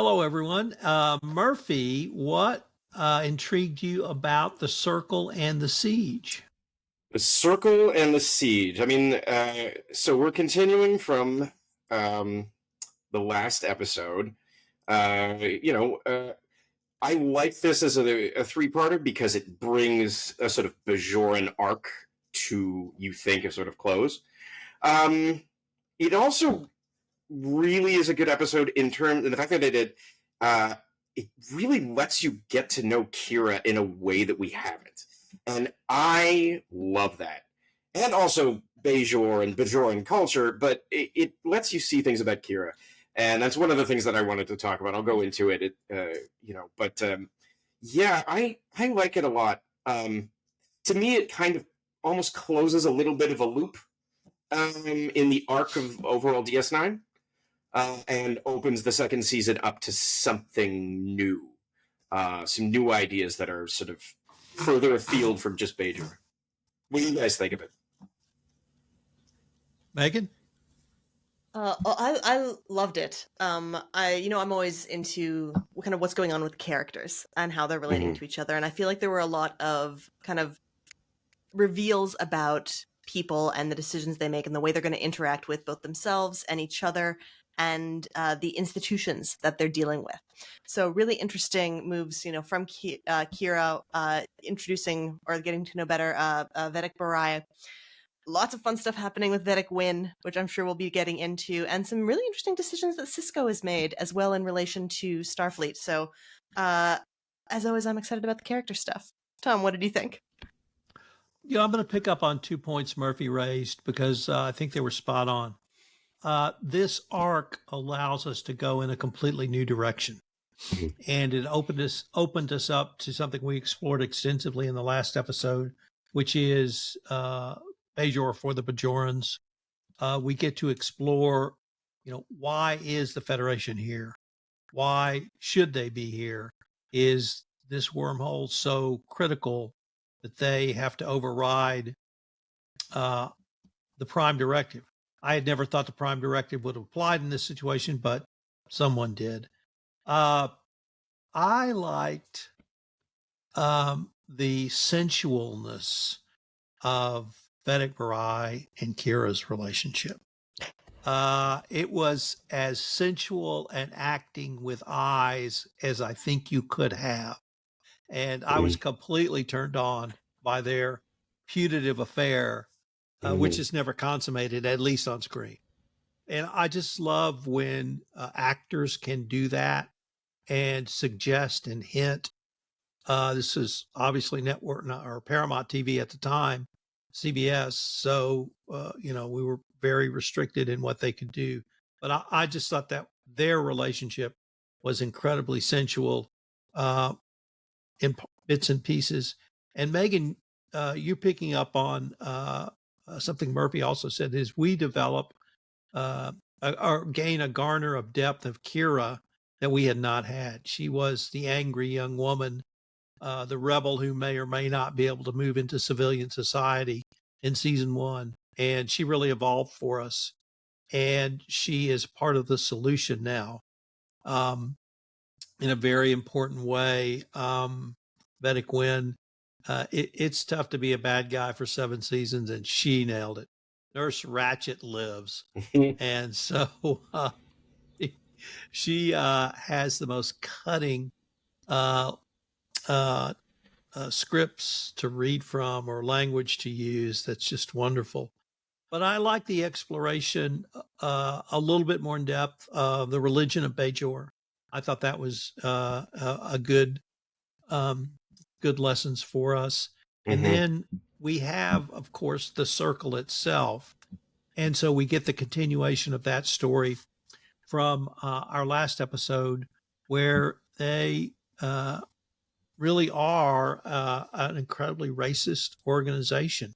Hello, everyone. Murphy, what intrigued you about the Circle and the Siege? The Circle and the Siege. So we're continuing from um, the last episode. I like this as a three-parter because it brings a sort of Bajoran arc to, you think, a sort of close. Um, it also really is a good episode in the fact that it really lets you get to know Kira in a way that we haven't. And I love that. And also Bajoran culture, but it lets you see things about Kira. And that's one of the things that I wanted to talk about. I'll go into yeah, I like it a lot. To me, it kind of almost closes a little bit of a loop in the arc of overall DS9 and opens the second season up to something new, some new ideas that are sort of further afield from just Bajor. What do you guys think of it? Megan? I loved it. I'm always into kind of what's going on with characters and how they're relating to each other, and I feel like there were a lot of kind of reveals about people and the decisions they make and the way they're going to interact with both themselves and each other and the institutions that they're dealing with. So really interesting moves, from Kira introducing or getting to know better Vedek Bareil. Lots of fun stuff happening with Vedek Wynn, which I'm sure we'll be getting into, and some really interesting decisions that Sisko has made as well in relation to Starfleet. So, as always, I'm excited about the character stuff. Tom, what did you think? Yeah, I'm going to pick up on 2 points Murphy raised because I think they were spot on. This arc allows us to go in a completely new direction. And it opened us up to something we explored extensively in the last episode, which is Bajor for the Bajorans. We get to explore, why is the Federation here? Why should they be here? Is this wormhole so critical that they have to override the Prime Directive? I had never thought the Prime Directive would have applied in this situation, but someone did. I liked the sensualness of Vedek Bareil and Kira's relationship. It was as sensual and acting with eyes as I think you could have. And I was completely turned on by their putative affair, which is never consummated, at least on screen. And I just love when actors can do that and suggest and hint. This is obviously network or Paramount TV at the time, CBS. So, we were very restricted in what they could do. But I just thought that their relationship was incredibly sensual in bits and pieces. And Megan, you picking up on something Murphy also said is we develop or gain a garner of depth of Kira that we had not had. She was the angry young woman, the rebel who may or may not be able to move into civilian society in season 1. And she really evolved for us. And she is part of the solution now in a very important way. Vedek Wynn, it's tough to be a bad guy for 7 seasons, and she nailed it. Nurse Ratchet lives. And so she has the most cutting scripts to read from or language to use that's just wonderful. But I like the exploration a little bit more in depth of the religion of Bajor. I thought that was a good lessons for us. And then we have, of course, the Circle itself. And so we get the continuation of that story from our last episode, where they really are an incredibly racist organization.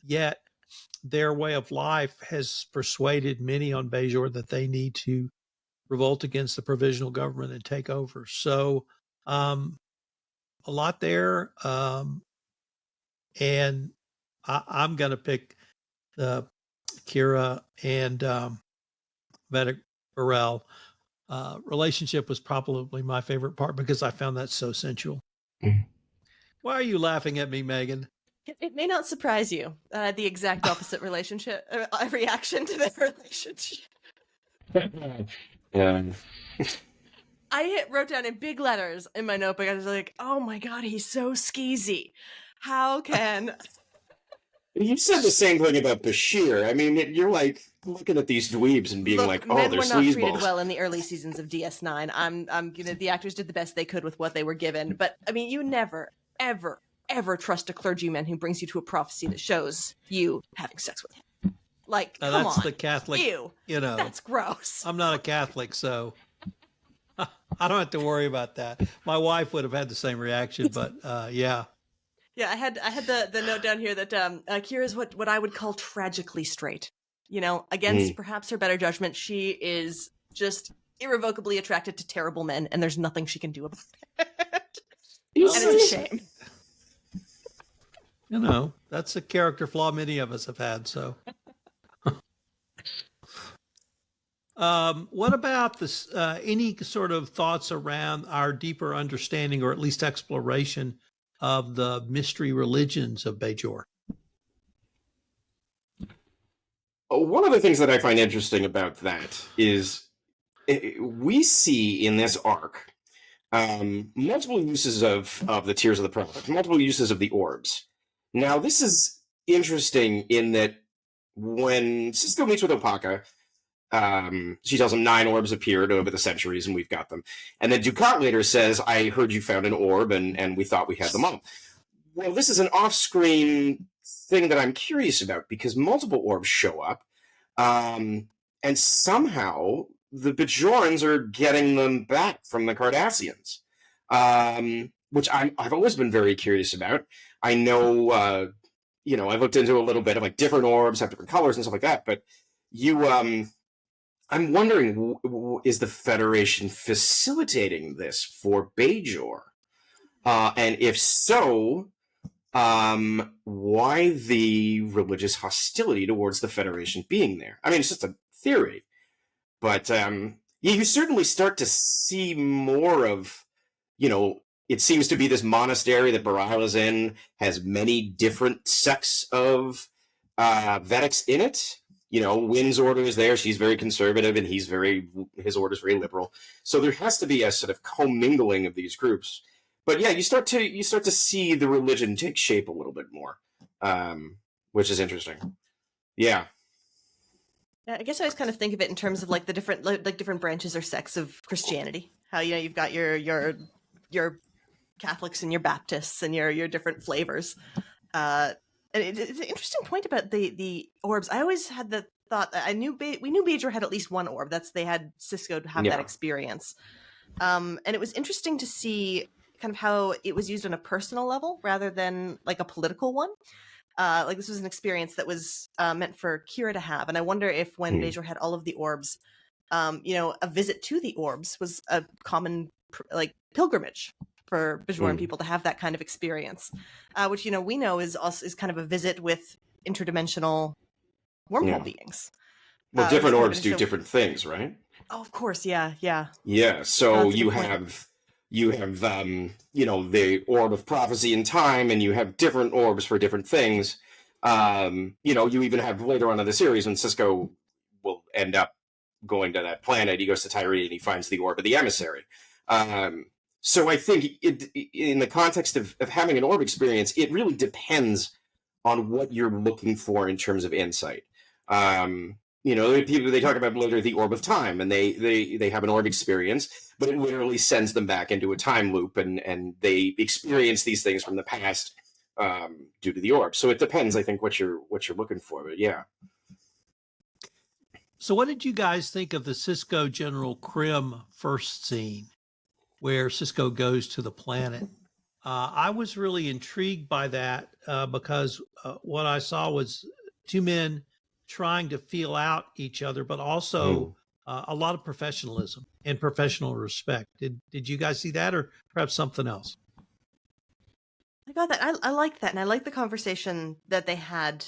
Yet their way of life has persuaded many on Bajor that they need to revolt against the provisional government and take over. So a lot there. And I'm going to pick Kira and Vedek Bareil relationship was probably my favorite part because I found that so sensual. Mhm. Why are you laughing at me, Megan? It may not surprise you. The exact opposite relationship reaction to their relationship. Yeah. I wrote down in big letters in my notebook. I was like, "Oh my god, he's so skeezy. How can?" You said the same thing about Bashir. I mean, you're like looking at these dweebs and being Look, like, "Oh, men they're were not treated sleazeballs." well in the early seasons of DS9. I'm gonna. The actors did the best they could with what they were given. But I mean, you never, ever, ever trust a clergyman who brings you to a prophecy that shows you having sex with him. Like, come That's on, the Catholic. ew, that's gross. I'm not a Catholic, so I don't have to worry about that. My wife would have had the same reaction, but yeah. Yeah, I had the note down here that Kira is what I would call tragically straight. You know, against perhaps her better judgment, she is just irrevocably attracted to terrible men, and there's nothing she can do about it. And it's a shame. That's a character flaw many of us have had. So, what about this? Any sort of thoughts around our deeper understanding, or at least exploration, of the mystery religions of Bajor? One of the things that I find interesting about that is we see in this arc multiple uses of the Tears of the Prophet, multiple uses of the orbs. Now, this is interesting in that when Sisko meets with Opaka, she tells him 9 orbs appeared over the centuries and we've got them. And then Dukat later says, I heard you found an orb and we thought we had them all. Well, this is an off-screen thing that I'm curious about because multiple orbs show up. And somehow the Bajorans are getting them back from the Cardassians, which I've always been very curious about. I know, I've looked into a little bit of like different orbs have different colors and stuff like that, but I'm wondering, is the Federation facilitating this for Bajor? And if so, why the religious hostility towards the Federation being there? I mean, it's just a theory, but you certainly start to see more of, it seems to be this monastery that Bareil is in has many different sects of Vedeks in it. Wynn's order is there. She's very conservative, and his order is very liberal. So there has to be a sort of commingling of these groups. But yeah, you start to see the religion take shape a little bit more, which is interesting. Yeah. I guess I always kind of think of it in terms of like the different branches or sects of Christianity. How you've got your Catholics and your Baptists and your different flavors. And it's an interesting point about the orbs. I always had the thought that we knew Bajor had at least one orb. They had Sisko to have that experience. And it was interesting to see kind of how it was used on a personal level rather than like a political one. Like this was an experience that was meant for Kira to have. And I wonder if when Bajor had all of the orbs, a visit to the orbs was a common pilgrimage for Bajoran people to have that kind of experience, which we know is kind of a visit with interdimensional wormhole beings. Well, different orbs do different things, right? Oh, of course, yeah. Yeah, so you have the orb of prophecy and time, and you have different orbs for different things. You even have later on in the series when Sisko will end up going to that planet. He goes to Tyree and he finds the orb of the emissary. So I think in the context of having an orb experience, it really depends on what you're looking for in terms of insight. People, they talk about later the orb of time, and they have an orb experience, but it literally sends them back into a time loop, and they experience these things from the past due to the orb. So it depends, I think, what you're looking for. But yeah. So what did you guys think of the Sisko General Krim first scene, where Sisko goes to the planet? I was really intrigued by that because what I saw was two men trying to feel out each other, but also a lot of professionalism and professional respect. Did you guys see that, or perhaps something else? I got that. I liked that, and I liked the conversation that they had.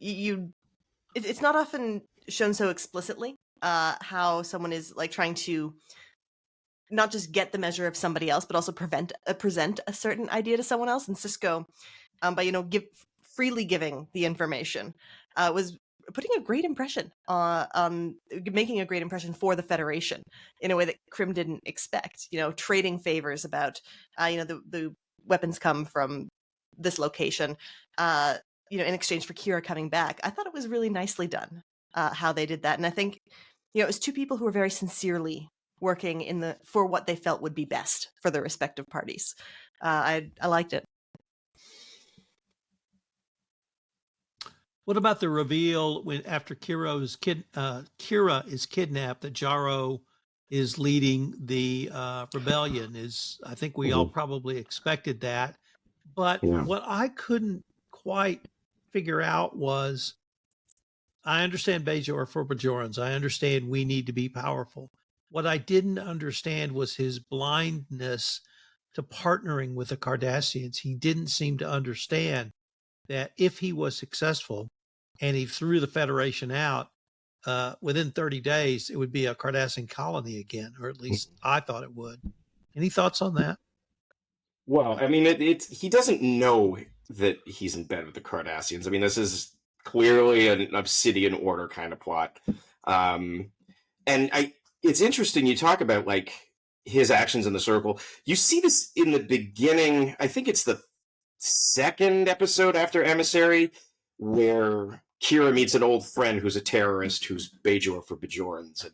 It's not often shown so explicitly how someone is like trying to not just get the measure of somebody else, but also present a certain idea to someone else. And Sisko, by freely giving the information, was putting a great impression on making a great impression for the Federation in a way that Krim didn't expect. Trading favors about the weapons come from this location, in exchange for Kira coming back. I thought it was really nicely done how they did that, and I think it was two people who were very sincerely working for what they felt would be best for their respective parties. I liked it. What about the reveal when after Kira is kidnapped that Jaro is leading the rebellion? I think we all probably expected that, but what I couldn't quite figure out was, I understand Bajor for Bajorans. I understand we need to be powerful. What I didn't understand was his blindness to partnering with the Cardassians. He didn't seem to understand that if he was successful and he threw the Federation out, within 30 days, it would be a Cardassian colony again, or at least I thought it would. Any thoughts on that? Well, I mean, he doesn't know that he's in bed with the Cardassians. I mean, this is clearly an Obsidian Order kind of plot. It's interesting you talk about like his actions in the circle. You see this in the beginning. I think it's the second episode after Emissary, where Kira meets an old friend who's a terrorist who's Bajor for Bajorans, and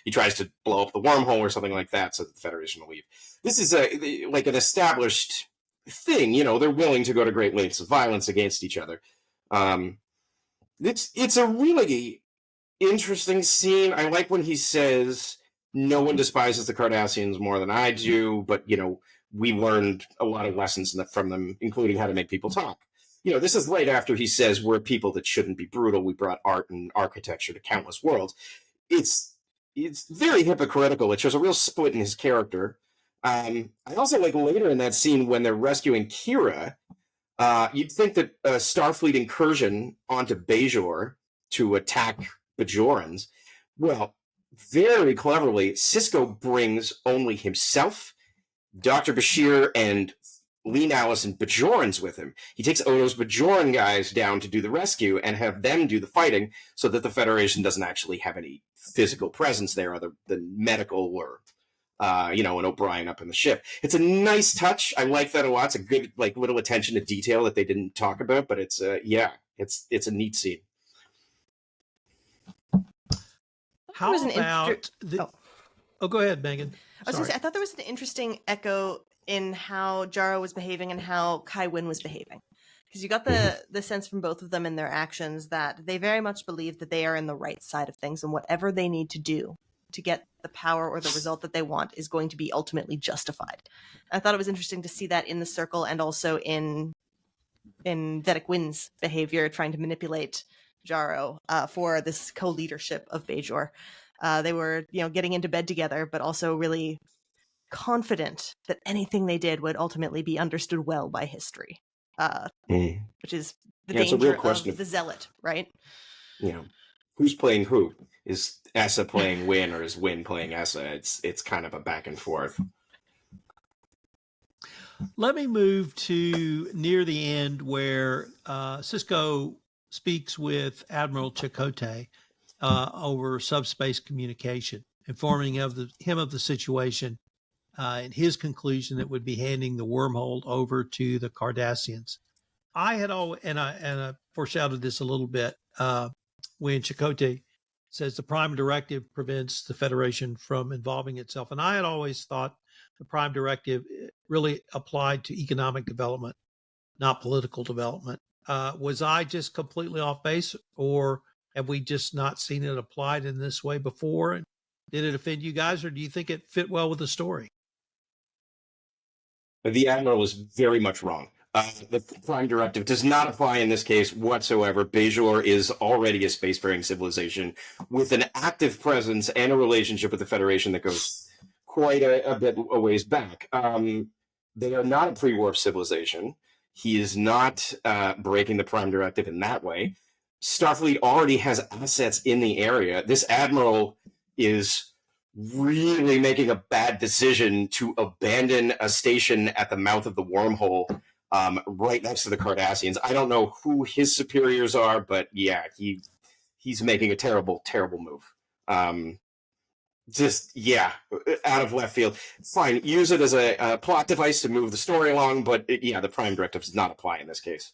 he tries to blow up the wormhole or something like that so that the Federation will leave. This is like an established thing. They're willing to go to great lengths of violence against each other. It's a really interesting scene. I like when he says, no one despises the Cardassians more than I do, but, we learned a lot of lessons from them, including how to make people talk. This is right after he says, we're people that shouldn't be brutal. We brought art and architecture to countless worlds. It's very hypocritical. It shows a real split in his character. I also like later in that scene when they're rescuing Kira, you'd think that a Starfleet incursion onto Bajor to attack Bajorans. Well, very cleverly, Sisko brings only himself, Dr. Bashir, and Lean Allison Bajorans with him. He takes Odo's Bajoran guys down to do the rescue and have them do the fighting so that the Federation doesn't actually have any physical presence there other than medical or, an O'Brien up in the ship. It's a nice touch. I like that a lot. It's a good, little attention to detail that they didn't talk about, but it's a neat scene. How about go ahead, Megan. I was going to say, I thought there was an interesting echo in how Jaro was behaving and how Kai Wynn was behaving. Because you got the sense from both of them in their actions that they very much believe that they are in the right side of things, and whatever they need to do to get the power or the result that they want is going to be ultimately justified. I thought it was interesting to see that in the circle and also in Vedek Wynn's behavior, trying to manipulate Jaro for this co-leadership of Bajor. They were, getting into bed together, but also really confident that anything they did would ultimately be understood well by history, which is the danger of the zealot, right? Yeah. Who's playing who? Is Essa playing Wynn or is Wynn playing Essa? It's kind of a back and forth. Let me move to near the end where Sisko speaks with Admiral Chekote over subspace communication, informing him of the situation and his conclusion that would be handing the wormhole over to the Cardassians. I had always, and I foreshadowed this a little bit when Chekote says the Prime Directive prevents the Federation from involving itself. And I had always thought the Prime Directive really applied to economic development, not political development. Was I just completely off base, or have we just not seen it applied in this way before? And did it offend you guys, or do you think it fit well with the story? The Admiral was very much wrong. The Prime Directive does not apply in this case whatsoever. Bajor is already a spacefaring civilization with an active presence and a relationship with the Federation that goes quite a bit a ways back. They are not a pre-warp civilization. He is not breaking the Prime Directive in that way. Starfleet already has assets in the area. This admiral is really making a bad decision to abandon a station at the mouth of the wormhole, right next to the Cardassians. I don't know who his superiors are, but yeah, he's making a terrible, terrible move. Just, yeah, out of left field. Fine, use it as a plot device to move the story along, but yeah, the Prime Directive does not apply in this case.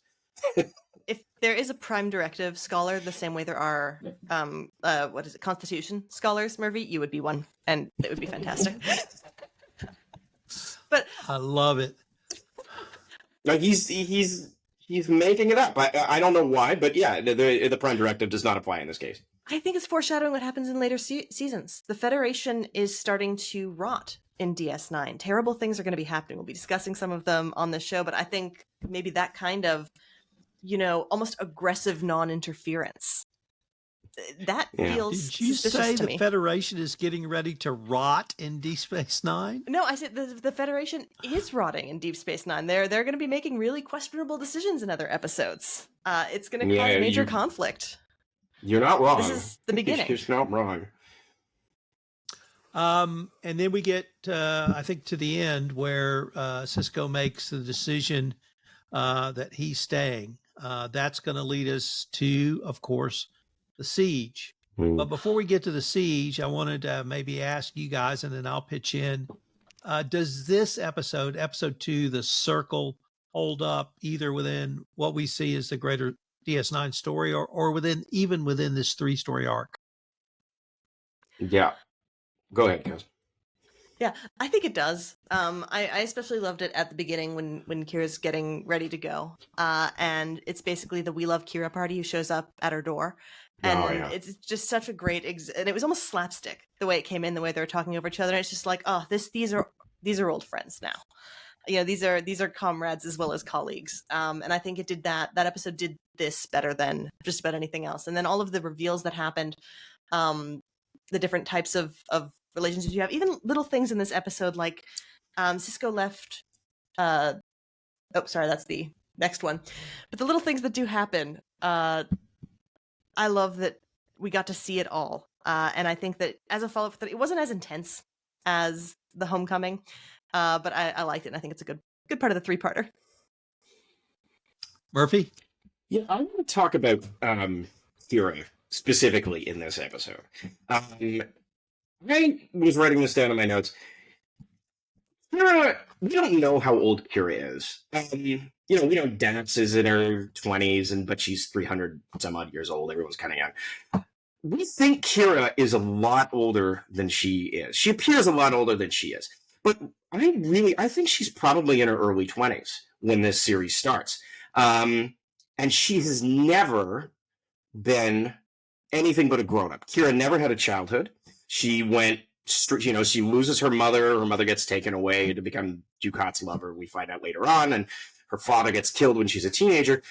If there is a Prime Directive scholar, the same way there are, Constitution scholars, Murphy, you would be one, and it would be fantastic. But I love it. No, he's making it up. I don't know why, but yeah, the Prime Directive does not apply in this case. I think it's foreshadowing what happens in later seasons. The Federation is starting to rot in DS9. Terrible things are going to be happening. We'll be discussing some of them on this show, but I think maybe that kind of, almost aggressive non-interference, that feels Did you suspicious say to the me. Federation is getting ready to rot in Deep Space Nine? No, I said the Federation is rotting in Deep Space Nine. They're going to be making really questionable decisions in other episodes. It's going to cause major conflict. You're not wrong. This is the beginning. You're not wrong. And then we get, I think, to the end where Sisko makes the decision that he's staying. That's going to lead us to, of course, the siege. But before we get to the siege, I wanted to maybe ask you guys, and then I'll pitch in. Does this episode 2, The Circle, hold up either within what we see as the greater DS9 story or even within this 3-story arc? Yeah. Go ahead, Kaz. Yeah, I think it does. I especially loved it at the beginning when Kira's getting ready to go. And it's basically the We Love Kira party who shows up at her door. And it's just such a great, and it was almost slapstick, the way it came in, the way they were talking over each other. And it's just like, oh, these are old friends now. These are comrades as well as colleagues. And I think it did that episode did this better than just about anything else. And then all of the reveals that happened, the different types of relationships you have, even little things in this episode, like Sisko left. Sorry, that's the next one. But the little things that do happen, I love that we got to see it all. And I think that as a follow-up, it wasn't as intense as the Homecoming, but I liked it, and I think it's a good part of the 3-parter. Murphy? Yeah, I want to talk about Kira specifically in this episode. I was writing this down in my notes. Kira, we don't know how old Kira is. We know Dax is in her 20s, but she's 300 some odd years old. Everyone's kind of young. We think Kira is a lot older than she is. She appears a lot older than she is. But I think she's probably in her early 20s when this series starts. And she has never been anything but a grown-up. Kira never had a childhood. She went, she loses her mother. Her mother gets taken away to become Ducat's lover. We find out later on. And her father gets killed when she's a teenager.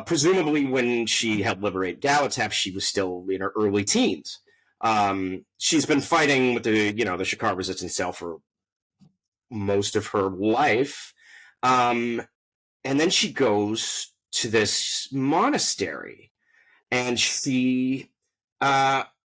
Presumably when she helped liberate Galatep, she was still in her early teens. She's been fighting with the Shakar resistance cell for most of her life. And then she goes to this monastery and she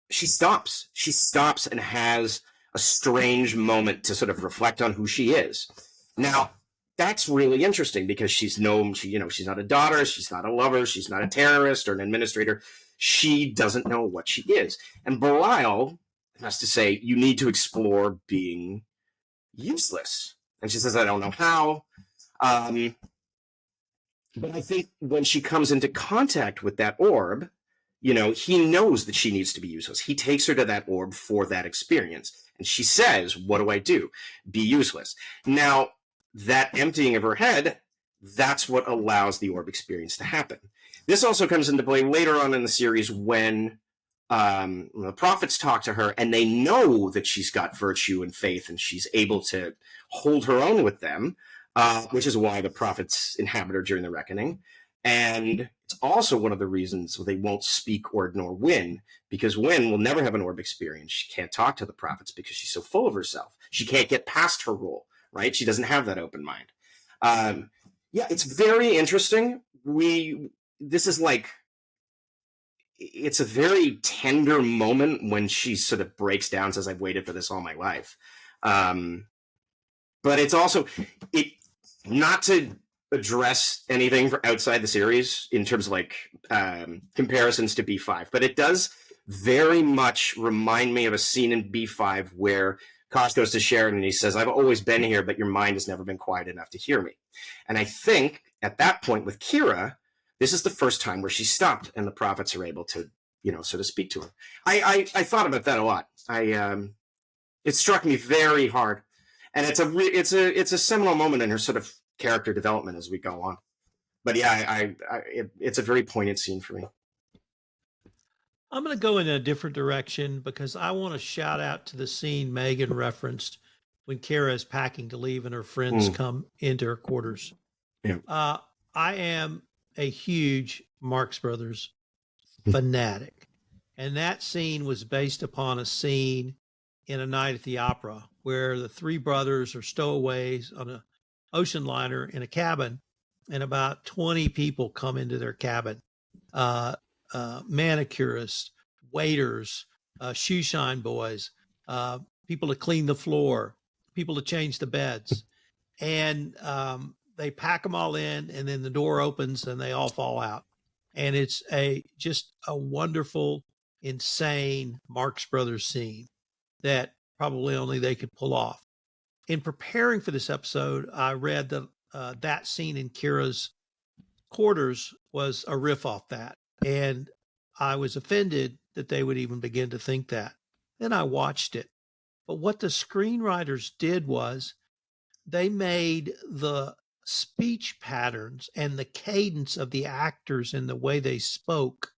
stops. She stops and has a strange moment to sort of reflect on who she is. Now, that's really interesting because she's not a daughter, she's not a lover, she's not a terrorist or an administrator. She doesn't know what she is. And Bareil has to say, you need to explore being useless. And she says, I don't know how. But I think when she comes into contact with that orb, he knows that she needs to be useless. He takes her to that orb for that experience. And she says, what do I do? Be useless. Now, that emptying of her head, that's what allows the orb experience to happen. This also comes into play later on in the series when the prophets talk to her and they know that she's got virtue and faith and she's able to hold her own with them, which is why the prophets inhabit her during the reckoning. And it's also one of the reasons they won't speak or ignore Wynn, because Wynn will never have an orb experience. She can't talk to the prophets because she's so full of herself. She can't get past her role, right? She doesn't have that open mind. It's very interesting. This is like it's a very tender moment when she sort of breaks down, says, I've waited for this all my life. But it's also, not to address anything for outside the series in terms of like comparisons to B5, but it does very much remind me of a scene in B5 where Kosh goes to Sharon and he says, I've always been here, but your mind has never been quiet enough to hear me. And I think at that point with Kira, this is the first time where she stopped and the prophets are able to, sort of speak to her. I thought about that a lot. It struck me very hard. And it's a seminal moment in her sort of character development as we go on. But yeah, it's a very poignant scene for me. I'm going to go in a different direction because I want to shout out to the scene Megan referenced when Kira is packing to leave and her friends come into her quarters. Yeah. I am a huge Marx Brothers fanatic. And that scene was based upon a scene in A Night at the Opera where the three brothers are stowaways on an ocean liner in a cabin, and about 20 people come into their cabin. Manicurists, waiters, shoe shine boys, people to clean the floor, people to change the beds. And they pack them all in, and then the door opens and they all fall out. And it's just a wonderful, insane Marx Brothers scene that probably only they could pull off. In preparing for this episode, I read that that scene in Kira's quarters was a riff off that. And I was offended that they would even begin to think that. Then I watched it. But what the screenwriters did was they made the speech patterns and the cadence of the actors and the way they spoke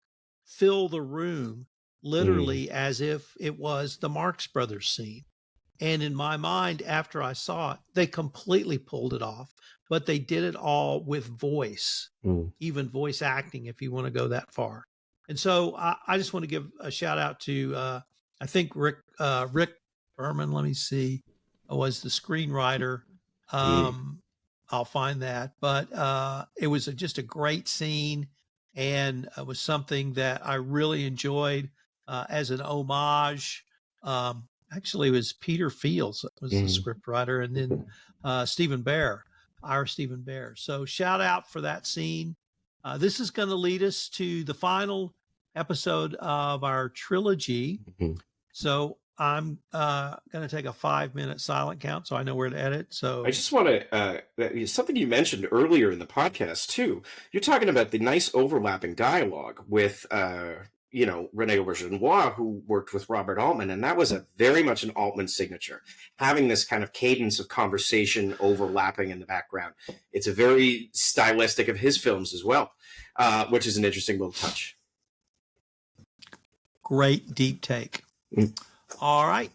fill the room literally as if it was the Marx Brothers scene. And in my mind, after I saw it, they completely pulled it off, but they did it all with voice, even voice acting, if you want to go that far. And so I just want to give a shout out to, I think Rick Berman, let me see, was the screenwriter. I'll find that. But it was just a great scene, and it was something that I really enjoyed as an homage. Actually, it was Peter Fields that was the script writer, and then Stephen Bear, our Stephen Bear. So shout out for that scene. This is going to lead us to the final episode of our trilogy. So I'm going to take a 5-minute silent count so I know where to edit. So I just want to, something you mentioned earlier in the podcast too, you're talking about the nice overlapping dialogue with, Rene Auberjonois, who worked with Robert Altman, and that was very much an Altman signature, having this kind of cadence of conversation overlapping in the background. It's a very stylistic of his films as well, which is an interesting little touch. Great deep take. All right.